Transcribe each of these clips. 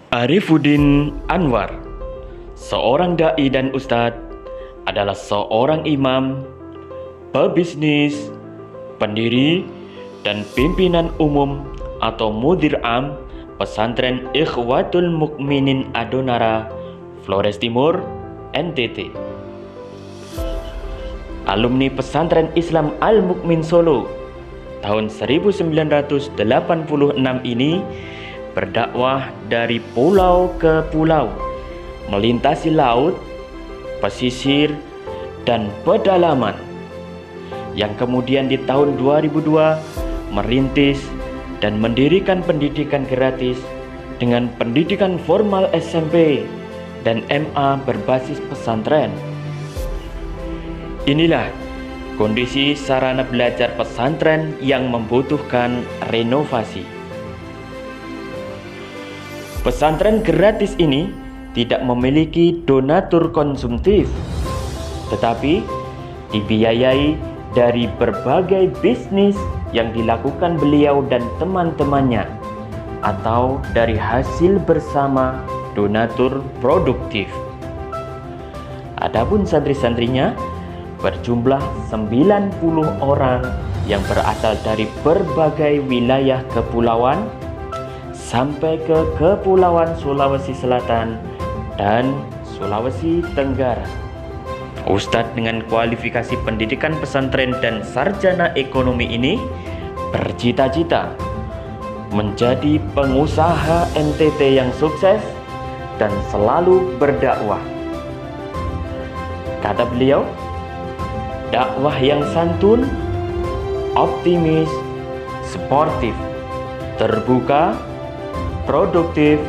Arifuddin Anwar, seorang dai dan ustadz, adalah seorang imam, pebisnis, pendiri, dan pimpinan umum atau mudir am pesantren Ikhwatul Mukminin Adonara, Flores Timur, NTT. Alumni pesantren Islam Al-Mukmin Solo tahun 1986 ini berdakwah dari pulau ke pulau, melintasi laut, pesisir, dan pedalaman, yang kemudian di tahun 2002 merintis dan mendirikan pendidikan gratis dengan pendidikan formal SMP dan MA berbasis pesantren. Inilah kondisi sarana belajar pesantren yang membutuhkan renovasi. Pesantren gratis ini tidak memiliki donatur konsumtif, tetapi dibiayai dari berbagai bisnis yang dilakukan beliau dan teman-temannya, atau dari hasil bersama donatur produktif. Adapun santri-santrinya berjumlah 90 orang yang berasal dari berbagai wilayah kepulauan sampai ke Kepulauan Sulawesi Selatan dan Sulawesi Tenggara. Ustadz dengan kualifikasi pendidikan pesantren dan sarjana ekonomi ini bercita-cita menjadi pengusaha NTT yang sukses dan selalu berdakwah. Kata beliau, dakwah yang santun, optimis, sportif, terbuka, produktif,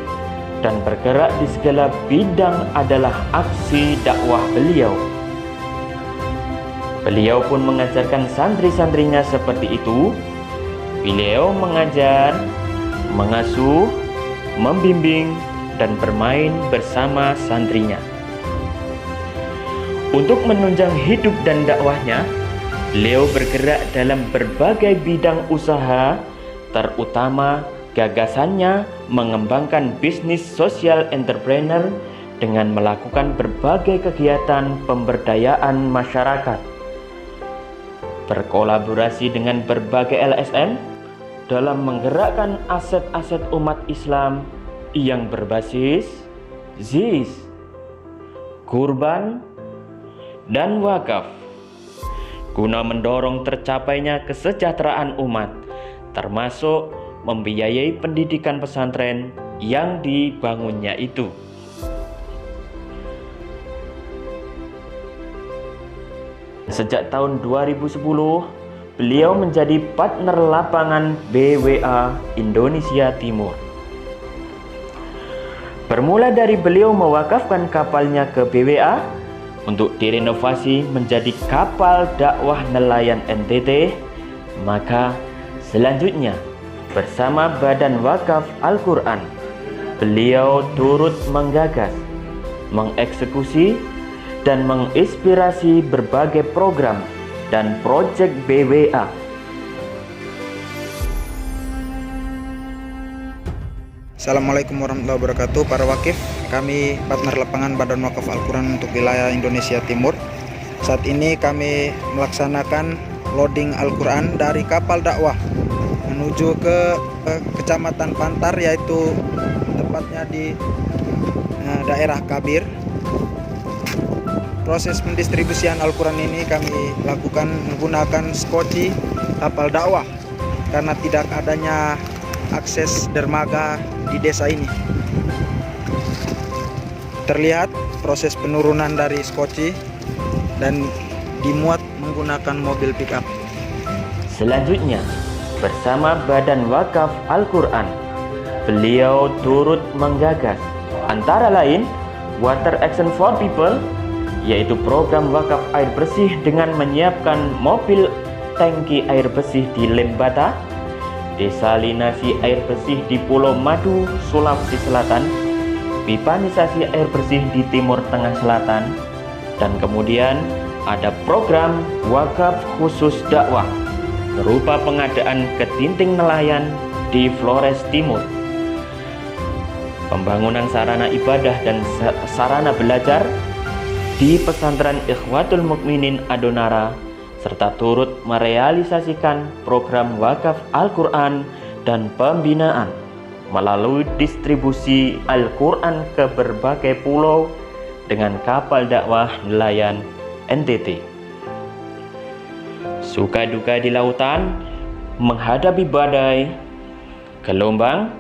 dan bergerak di segala bidang adalah aksi dakwah beliau. Beliau pun mengajarkan santri-santrinya seperti itu. Beliau mengajar, mengasuh, membimbing, dan bermain bersama santrinya. Untuk menunjang hidup dan dakwahnya, beliau bergerak dalam berbagai bidang usaha, terutama gagasannya mengembangkan bisnis social entrepreneur dengan melakukan berbagai kegiatan pemberdayaan masyarakat, berkolaborasi dengan berbagai LSM dalam menggerakkan aset-aset umat Islam yang berbasis ZIS, kurban, dan wakaf, guna mendorong tercapainya kesejahteraan umat, termasuk membiayai pendidikan pesantren yang dibangunnya itu. Sejak tahun 2010, beliau menjadi partner lapangan BWA Indonesia Timur. Bermula dari beliau mewakafkan kapalnya ke BWA untuk direnovasi menjadi kapal dakwah nelayan NTT, maka selanjutnya bersama Badan Wakaf Al-Quran, beliau turut menggagas, mengeksekusi, dan menginspirasi berbagai program dan proyek BWA. Assalamualaikum warahmatullahi wabarakatuh. Para wakif, kami partner lapangan Badan Wakaf Al-Quran untuk wilayah Indonesia Timur. Saat ini kami melaksanakan loading Al-Quran dari kapal dakwah menuju ke Kecamatan Pantar, yaitu tepatnya di daerah Kabir. Proses pendistribusian Al-Quran ini kami lakukan menggunakan skoci kapal dakwah karena tidak adanya akses dermaga di desa ini. Terlihat proses penurunan dari skoci dan dimuat menggunakan mobil pickup. Selanjutnya, bersama Badan Wakaf Al-Quran, beliau turut menggagas antara lain Water Action for People, yaitu program wakaf air bersih dengan menyiapkan mobil tangki air bersih di Lembata, desalinasi air bersih di Pulau Madu, Sulawesi Selatan, pipanisasi air bersih di Timur Tengah Selatan, dan kemudian ada program wakaf khusus dakwah berupa pengadaan ketinting nelayan di Flores Timur. pembangunan sarana ibadah dan sarana belajar di Pesantren Ikhwatul Mukminin Adonara, serta turut merealisasikan program wakaf Al-Quran dan pembinaan melalui distribusi Al-Quran ke berbagai pulau dengan kapal dakwah nelayan NTT. Suka duka di lautan, menghadapi badai, gelombang,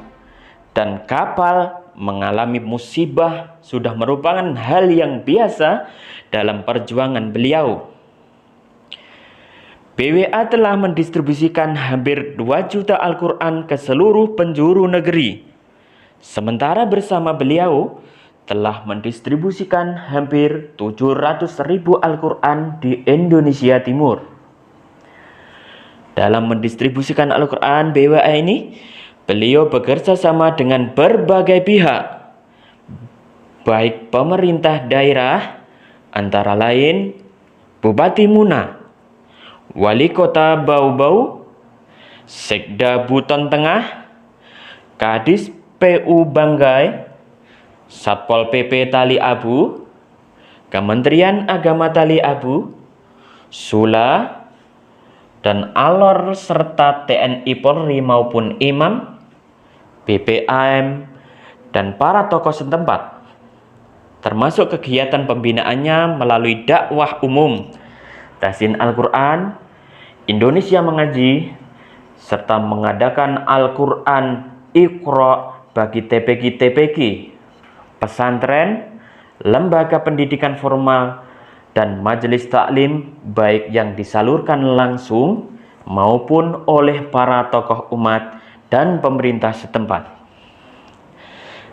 dan kapal mengalami musibah sudah merupakan hal yang biasa dalam perjuangan beliau. BWA telah mendistribusikan hampir 2 juta Al-Quran ke seluruh penjuru negeri. Sementara bersama beliau telah mendistribusikan hampir 700.000 Al-Quran di Indonesia Timur. Dalam mendistribusikan Al-Quran BWA ini, beliau bekerja sama dengan berbagai pihak, baik pemerintah daerah, antara lain Bupati Muna, Wali Kota Bau-Bau, Sekda Buton Tengah, Kadis PU Banggai, Satpol PP Tali Abu, Kementerian Agama Tali Abu, Sula, dan Alor, serta TNI Polri maupun imam, BPAM, dan para tokoh setempat, termasuk kegiatan pembinaannya melalui dakwah umum, Tahsin Al-Quran, Indonesia Mengaji, serta mengadakan Al-Quran Iqra bagi TPQ-TPQ, pesantren, lembaga pendidikan formal, dan majelis taklim baik yang disalurkan langsung maupun oleh para tokoh umat dan pemerintah setempat.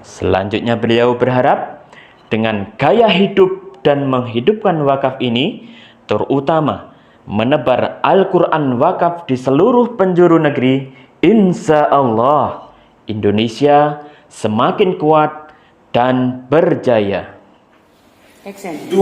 Selanjutnya beliau berharap dengan gaya hidup dan menghidupkan wakaf ini, terutama menebar Al-Quran wakaf di seluruh penjuru negeri, insya Allah Indonesia semakin kuat dan berjaya. 2021